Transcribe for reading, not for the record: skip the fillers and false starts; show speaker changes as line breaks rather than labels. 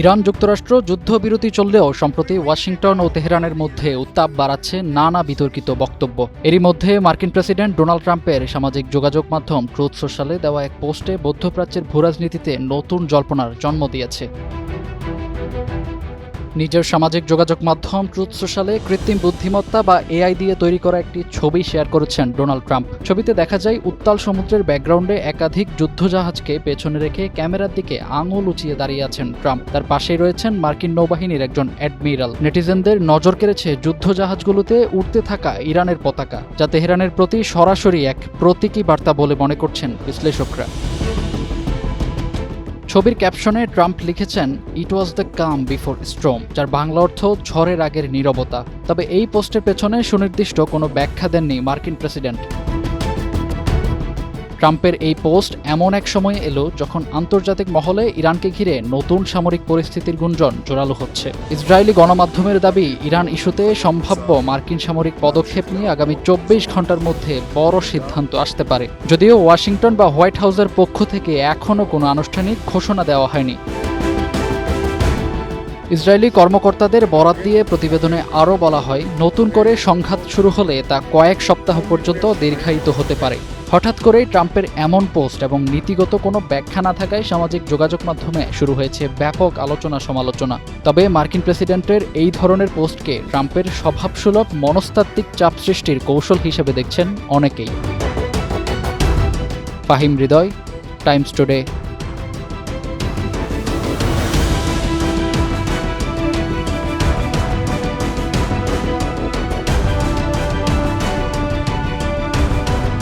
Iran যুক্তরাষ্ট্র যুদ্ধবিরতি চললেও সম্প্রতি ওয়াশিংটন ও তেহরানের মধ্যে উত্তাপ বাড়াচ্ছে নানা বিতর্কিত বক্তব্য। এরই মধ্যে মার্কিন প্রেসিডেন্ট ডোনাল্ড ট্রাম্পের সামাজিক যোগাযোগ মাধ্যম ট্রুথ সোশ্যালে দেওয়া এক পোস্টে মধ্যপ্রাচ্যের ভূরাজনীতিতে নতুন জল্পনার জন্ম দিয়েছে। নিজের সামাজিক যোগাযোগ মাধ্যম ট্রুথ সোশ্যালে কৃত্রিম বুদ্ধিমত্তা বা এআই দিয়ে তৈরি করা একটি ছবি শেয়ার করেছেন ডোনাল্ড ট্রাম্প। ছবিতে দেখা যায় উত্তাল সমুদ্রের ব্যাকগ্রাউন্ডে একাধিক যুদ্ধজাহাজকে পেছনে রেখে ক্যামেরার দিকে আঙুল উঁচিয়ে দাঁড়িয়ে আছেন ট্রাম্প। তার পাশেই রয়েছেন মার্কিন নৌবাহিনীর একজন অ্যাডমিরাল। নেটিজেনদের নজর কেড়েছে যুদ্ধজাহাজগুলোতে উড়তে থাকা ইরানের পতাকা, যা তেহরানের প্রতি সরাসরি এক প্রতীকী বার্তা বলে মনে করছেন বিশ্লেষকরা। ছবির ক্যাপশনে ট্রাম্প লিখেছেন, it was the calm before storm, যার বাংলা অর্থ ঝড়ের আগের নীরবতা। তবে এই পোস্টের পেছনে সুনির্দিষ্ট কোনো ব্যাখ্যা দেননি মার্কিন প্রেসিডেন্ট। ট্রাম্পের এই পোস্ট এমন এক সময়ে এলো যখন আন্তর্জাতিক মহলে ইরানকে ঘিরে নতুন সামরিক পরিস্থিতির গুঞ্জন জোরালো হচ্ছে। ইসরায়েলি গণমাধ্যমের দাবি, ইরান ইস্যুতে সম্ভাব্য মার্কিন সামরিক পদক্ষেপ নিয়ে আগামী 24 ঘন্টার মধ্যে বড় সিদ্ধান্ত আসতে পারে। যদিও ওয়াশিংটন বা হোয়াইট হাউসের পক্ষ থেকে এখনও কোনো আনুষ্ঠানিক ঘোষণা দেওয়া হয়নি। ইসরায়েলি কর্মকর্তাদের বরাত দিয়ে প্রতিবেদনে আরও বলা হয়, নতুন করে সংঘাত শুরু হলে তা কয়েক সপ্তাহ পর্যন্ত দীর্ঘায়িত হতে পারে। হঠাৎ করেই ট্রাম্পের এমন পোস্ট এবং নীতিগত কোনো ব্যাখ্যা না থাকায় সামাজিক যোগাযোগ মাধ্যমে শুরু হয়েছে ব্যাপক আলোচনা সমালোচনা। তবে মার্কিন প্রেসিডেন্টের এই ধরনের পোস্টকে ট্রাম্পের স্বভাবসুলভ মনস্তাত্ত্বিক চাপ সৃষ্টির কৌশল হিসেবে দেখছেন অনেকেই। ফাহিম হৃদয়, টাইমস টুডে।